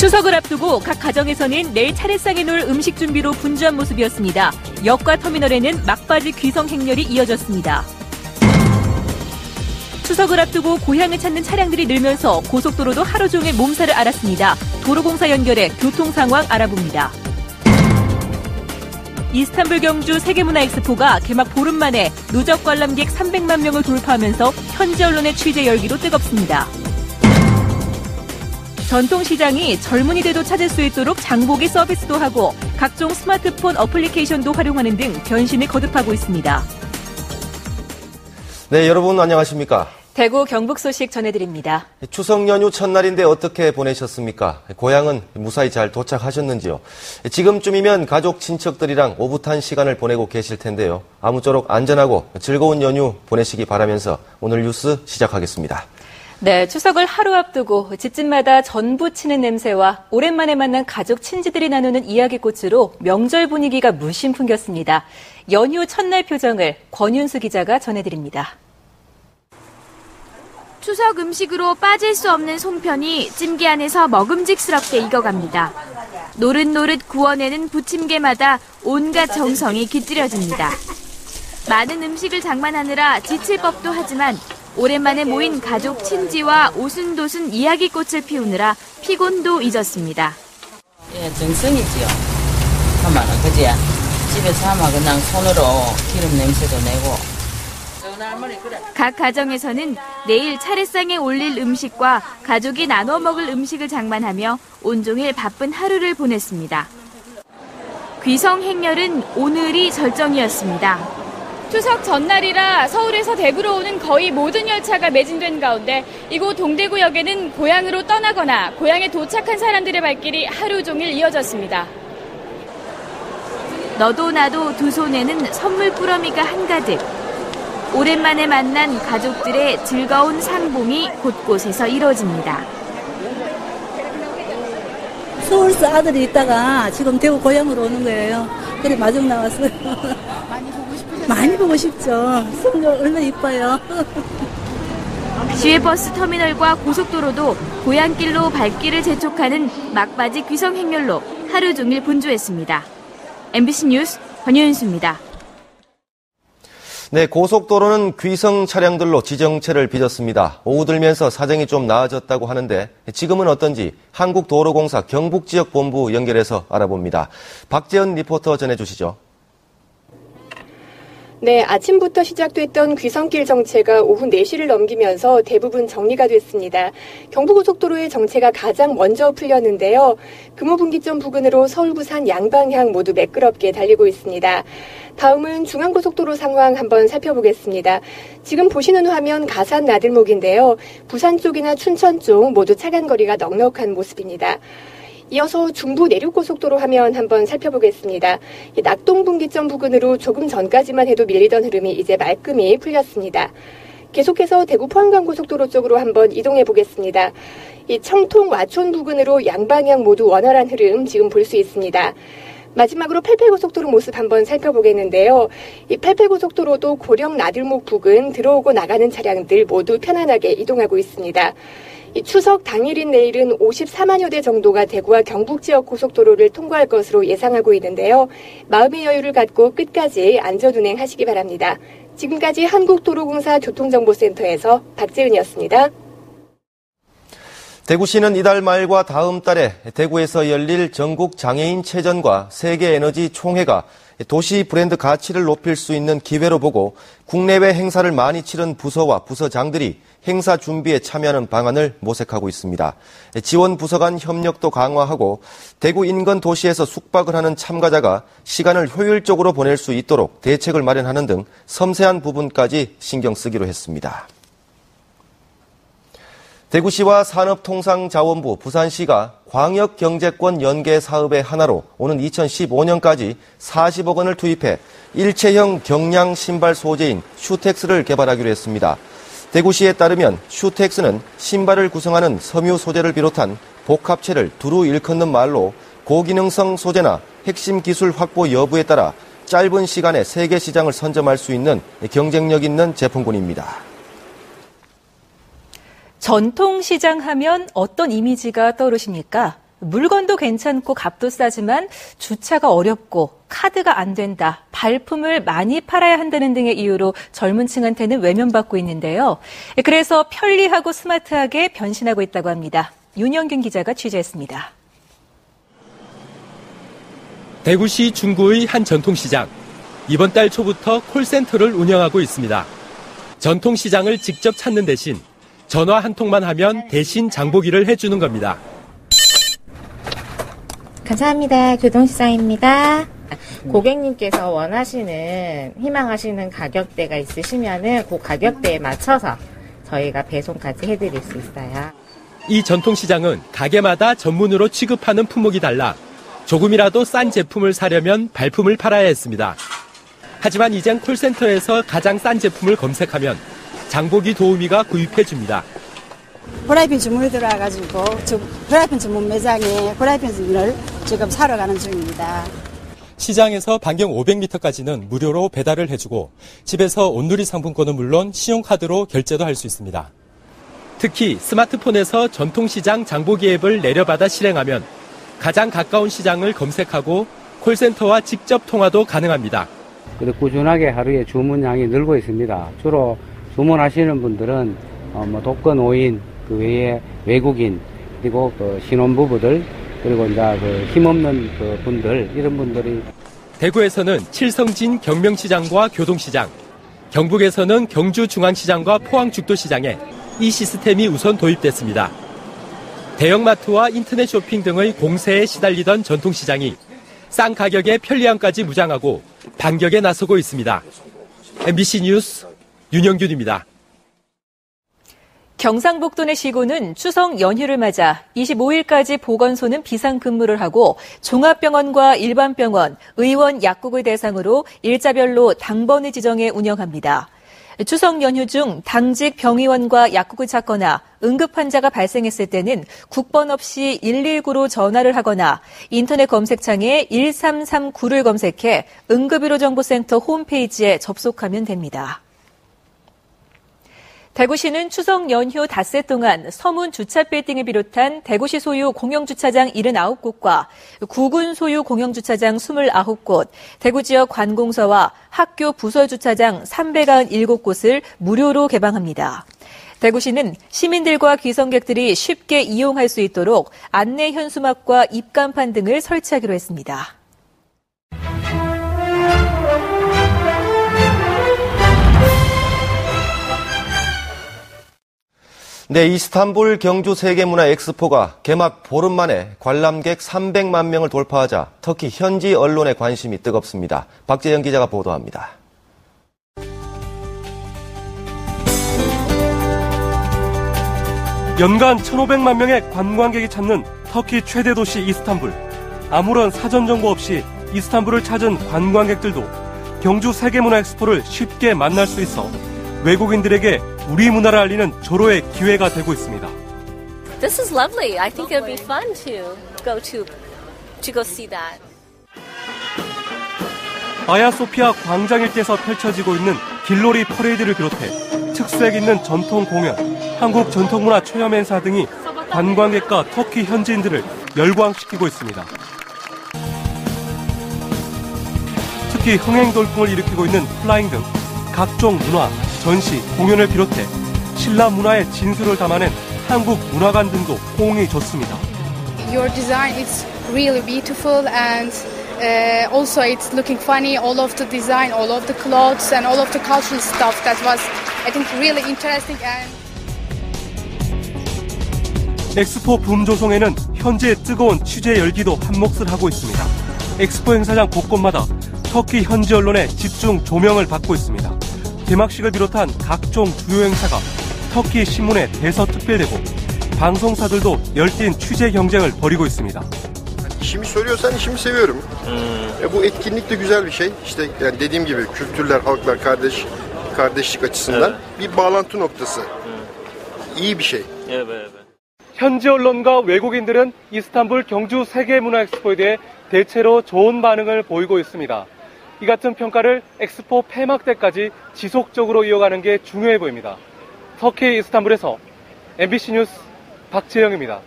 추석을 앞두고 각 가정에서는 내일 차례상에 놓을 음식 준비로 분주한 모습이었습니다. 역과 터미널에는 막바지 귀성 행렬이 이어졌습니다. 추석을 앞두고 고향을 찾는 차량들이 늘면서 고속도로도 하루 종일 몸살을 앓았습니다. 도로공사 연결해 교통 상황 알아봅니다. 이스탄불 경주 세계문화엑스포가 개막 보름 만에 누적 관람객 300만 명을 돌파하면서 현지 언론의 취재 열기로 뜨겁습니다. 전통시장이 젊은이들도 찾을 수 있도록 장보기 서비스도 하고 각종 스마트폰 어플리케이션도 활용하는 등 변신을 거듭하고 있습니다. 네, 여러분 안녕하십니까? 대구 경북 소식 전해드립니다. 추석 연휴 첫날인데 어떻게 보내셨습니까? 고향은 무사히 잘 도착하셨는지요? 지금쯤이면 가족, 친척들이랑 오붓한 시간을 보내고 계실 텐데요. 아무쪼록 안전하고 즐거운 연휴 보내시기 바라면서 오늘 뉴스 시작하겠습니다. 네, 추석을 하루 앞두고 집집마다 전 부치는 냄새와 오랜만에 만난 가족, 친지들이 나누는 이야기꽃으로 명절 분위기가 물씬 풍겼습니다. 연휴 첫날 표정을 권윤수 기자가 전해드립니다. 추석 음식으로 빠질 수 없는 송편이 찜기 안에서 먹음직스럽게 익어갑니다. 노릇노릇 구워내는 부침개마다 온갖 정성이 깃들여집니다. 많은 음식을 장만하느라 지칠 법도 하지만 오랜만에 모인 가족 친지와 오순도순 이야기꽃을 피우느라 피곤도 잊었습니다. 예, 정성이지요. 하면은 그지? 집에서 하면 그냥 손으로 기름 냄새도 내고. 각 가정에서는 내일 차례상에 올릴 음식과 가족이 나눠 먹을 음식을 장만하며 온종일 바쁜 하루를 보냈습니다. 귀성 행렬은 오늘이 절정이었습니다. 추석 전날이라 서울에서 대구로 오는 거의 모든 열차가 매진된 가운데 이곳 동대구역에는 고향으로 떠나거나 고향에 도착한 사람들의 발길이 하루 종일 이어졌습니다. 너도 나도 두 손에는 선물 꾸러미가 한가득. 오랜만에 만난 가족들의 즐거운 상봉이 곳곳에서 이뤄집니다. 서울서 아들이 있다가 지금 대구 고향으로 오는 거예요. 그래 마중 나왔어요. 많이 보고 싶으셨어요? 많이 보고 싶죠. 손녀 얼마나 이뻐요. 시외버스 터미널과 고속도로도 고향길로 발길을 재촉하는 막바지 귀성 행렬로 하루 종일 분주했습니다. MBC 뉴스 권윤수입니다. 네, 고속도로는 귀성 차량들로 지정체를 빚었습니다. 오후 들면서 사정이 좀 나아졌다고 하는데 지금은 어떤지 한국도로공사 경북지역본부 연결해서 알아봅니다. 박재은 리포터 전해주시죠. 네, 아침부터 시작됐던 귀성길 정체가 오후 4시를 넘기면서 대부분 정리가 됐습니다. 경부고속도로의 정체가 가장 먼저 풀렸는데요. 금호분기점 부근으로 서울 부산 양방향 모두 매끄럽게 달리고 있습니다. 다음은 중앙고속도로 상황 한번 살펴보겠습니다. 지금 보시는 화면 가산 나들목인데요. 부산 쪽이나 춘천 쪽 모두 차간 거리가 넉넉한 모습입니다. 이어서 중부 내륙고속도로 화면 한번 살펴보겠습니다. 낙동분기점 부근으로 조금 전까지만 해도 밀리던 흐름이 이제 말끔히 풀렸습니다. 계속해서 대구 포항간고속도로 쪽으로 한번 이동해 보겠습니다. 이 청통 와촌 부근으로 양방향 모두 원활한 흐름 지금 볼 수 있습니다. 마지막으로 88고속도로 모습 한번 살펴보겠는데요. 이 88고속도로도 고령 나들목 부근 들어오고 나가는 차량들 모두 편안하게 이동하고 있습니다. 이 추석 당일인 내일은 54만여 대 정도가 대구와 경북 지역 고속도로를 통과할 것으로 예상하고 있는데요. 마음의 여유를 갖고 끝까지 안전운행하시기 바랍니다. 지금까지 한국도로공사 교통정보센터에서 박재은이었습니다. 대구시는 이달 말과 다음 달에 대구에서 열릴 전국 장애인체전과 세계에너지 총회가 도시 브랜드 가치를 높일 수 있는 기회로 보고 국내외 행사를 많이 치른 부서와 부서장들이 행사 준비에 참여하는 방안을 모색하고 있습니다. 지원 부서 간 협력도 강화하고 대구 인근 도시에서 숙박을 하는 참가자가 시간을 효율적으로 보낼 수 있도록 대책을 마련하는 등 섬세한 부분까지 신경 쓰기로 했습니다. 대구시와 산업통상자원부, 부산시가 광역경제권 연계 사업의 하나로 오는 2015년까지 40억 원을 투입해 일체형 경량 신발 소재인 슈텍스를 개발하기로 했습니다. 대구시에 따르면 슈텍스는 신발을 구성하는 섬유 소재를 비롯한 복합체를 두루 일컫는 말로 고기능성 소재나 핵심 기술 확보 여부에 따라 짧은 시간에 세계 시장을 선점할 수 있는 경쟁력 있는 제품군입니다. 전통시장 하면 어떤 이미지가 떠오르십니까? 물건도 괜찮고 값도 싸지만 주차가 어렵고 카드가 안 된다, 발품을 많이 팔아야 한다는 등의 이유로 젊은 층한테는 외면받고 있는데요. 그래서 편리하고 스마트하게 변신하고 있다고 합니다. 윤영균 기자가 취재했습니다. 대구시 중구의 한 전통시장. 이번 달 초부터 콜센터를 운영하고 있습니다. 전통시장을 직접 찾는 대신 전화 한 통만 하면 대신 장보기를 해주는 겁니다. 감사합니다. 교동시장입니다. 고객님께서 원하시는, 희망하시는 가격대가 있으시면은 그 가격대에 맞춰서 저희가 배송까지 해드릴 수 있어요. 이 전통시장은 가게마다 전문으로 취급하는 품목이 달라 조금이라도 싼 제품을 사려면 발품을 팔아야 했습니다. 하지만 이젠 콜센터에서 가장 싼 제품을 검색하면 장보기 도우미가 구입해줍니다. 프라이팬 주문이 들어와가지고 프라이팬 주문 매장에 프라이팬을 지금 사러 가는 중입니다. 시장에서 반경 500m까지는 무료로 배달을 해주고 집에서 온누리 상품권은 물론 신용카드로 결제도 할 수 있습니다. 특히 스마트폰에서 전통시장 장보기 앱을 내려받아 실행하면 가장 가까운 시장을 검색하고 콜센터와 직접 통화도 가능합니다. 꾸준하게 하루에 주문량이 늘고 있습니다. 주로 주문하시는 분들은 독거 노인, 그 외에 외국인, 그리고 신혼부부들, 그리고 이제 힘없는 분들, 이런 분들이. 대구에서는 칠성진 경명시장과 교동시장, 경북에서는 경주중앙시장과 포항죽도시장에 이 시스템이 우선 도입됐습니다. 대형마트와 인터넷 쇼핑 등의 공세에 시달리던 전통시장이 싼 가격에 편리함까지 무장하고 반격에 나서고 있습니다. MBC 뉴스 윤영균입니다. 경상북도 내 시군은 추석 연휴를 맞아 25일까지 보건소는 비상근무를 하고 종합병원과 일반병원, 의원 약국을 대상으로 일자별로 당번을 지정해 운영합니다. 추석 연휴 중 당직 병의원과 약국을 찾거나 응급환자가 발생했을 때는 국번 없이 119로 전화를 하거나 인터넷 검색창에 1339를 검색해 응급의료정보센터 홈페이지에 접속하면 됩니다. 대구시는 추석 연휴 닷새 동안 서문 주차 빌딩을 비롯한 대구시 소유 공영주차장 79곳과 구군 소유 공영주차장 29곳, 대구 지역 관공서와 학교 부설주차장 397곳을 무료로 개방합니다. 대구시는 시민들과 귀성객들이 쉽게 이용할 수 있도록 안내 현수막과 입간판 등을 설치하기로 했습니다. 네, 이스탄불 경주 세계문화 엑스포가 개막 보름 만에 관람객 300만 명을 돌파하자 터키 현지 언론의 관심이 뜨겁습니다. 박재영 기자가 보도합니다. 연간 1,500만 명의 관광객이 찾는 터키 최대 도시 이스탄불. 아무런 사전 정보 없이 이스탄불을 찾은 관광객들도 경주 세계문화 엑스포를 쉽게 만날 수 있어 외국인들에게 우리 문화를 알리는 조로의 기회가 되고 있습니다. This is lovely. I think it'll be fun to go see that. 아야소피아 광장 일대에서 펼쳐지고 있는 길놀이 퍼레이드를 비롯해 특색 있는 전통 공연, 한국 전통문화 체험 행사 등이 관광객과 터키 현지인들을 열광시키고 있습니다. 특히 흥행 돌풍을 일으키고 있는 플라잉 등 각종 문화, 전시, 공연을 비롯해 신라 문화의 진수를 담아낸 한국 문화관 등도 호응이 좋습니다. Your design is really beautiful and also it's looking funny. All of the design, all of the clothes and all of the cultural stuff that was, I think, really interesting. 엑스포 붐 조성에는 현지의 뜨거운 취재 열기도 한몫을 하고 있습니다. 엑스포 행사장 곳곳마다 터키 현지 언론의 집중 조명을 받고 있습니다. 개막식을 비롯한 각종 주요 행사가 터키 신문에 대서특필되고 방송사들도 열띤 취재 경쟁을 벌이고 있습니다. İşimi soruyorsan işimi seviyorum. Bu etkinlik de güzel bir şey. İşte yani dediğim gibi kültürler, halklar, kardeşlik açısından bir bağlantı noktası. İyi bir şey. 현지 언론과 외국인들은 이스탄불 경주 세계문화 엑스포에 대해 대체로 좋은 반응을 보이고 있습니다. 이 같은 평가를 엑스포 폐막 때까지 지속적으로 이어가는 게 중요해 보입니다. 터키 이스탄불에서 MBC 뉴스 박재영입니다.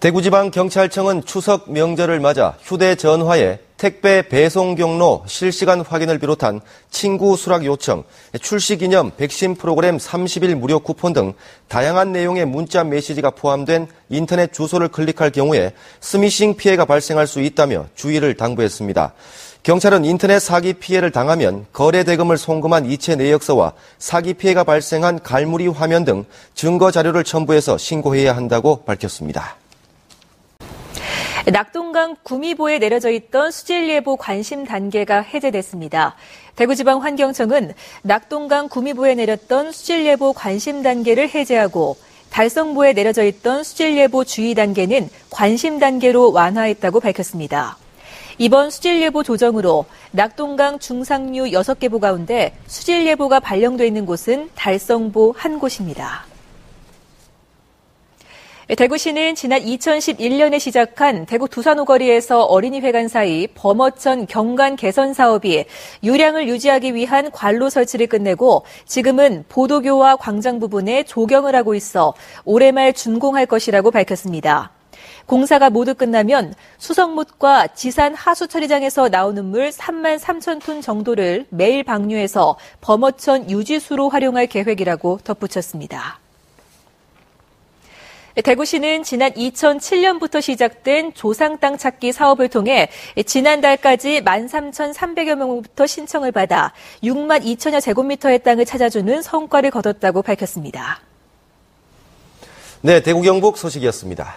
대구지방경찰청은 추석 명절을 맞아 휴대전화에 택배 배송 경로 실시간 확인을 비롯한 친구 수락 요청, 출시 기념 백신 프로그램 30일 무료 쿠폰 등 다양한 내용의 문자 메시지가 포함된 인터넷 주소를 클릭할 경우에 스미싱 피해가 발생할 수 있다며 주의를 당부했습니다. 경찰은 인터넷 사기 피해를 당하면 거래 대금을 송금한 이체 내역서와 사기 피해가 발생한 갈무리 화면 등 증거 자료를 첨부해서 신고해야 한다고 밝혔습니다. 낙동강 구미보에 내려져 있던 수질예보 관심 단계가 해제됐습니다. 대구지방환경청은 낙동강 구미보에 내렸던 수질예보 관심 단계를 해제하고 달성보에 내려져 있던 수질예보 주의 단계는 관심 단계로 완화했다고 밝혔습니다. 이번 수질예보 조정으로 낙동강 중상류 6개 보 가운데 수질예보가 발령돼 있는 곳은 달성보 1곳입니다. 대구시는 지난 2011년에 시작한 대구 두산오거리에서 어린이회관 사이 범어천 경관 개선 사업이 유량을 유지하기 위한 관로 설치를 끝내고 지금은 보도교와 광장 부분에 조경을 하고 있어 올해 말 준공할 것이라고 밝혔습니다. 공사가 모두 끝나면 수성못과 지산 하수 처리장에서 나오는 물 3만 3천 톤 정도를 매일 방류해서 범어천 유지수로 활용할 계획이라고 덧붙였습니다. 대구시는 지난 2007년부터 시작된 조상 땅 찾기 사업을 통해 지난달까지 13,300여 명부터 신청을 받아 6만 2천여 제곱미터의 땅을 찾아주는 성과를 거뒀다고 밝혔습니다. 네, 대구 경북 소식이었습니다.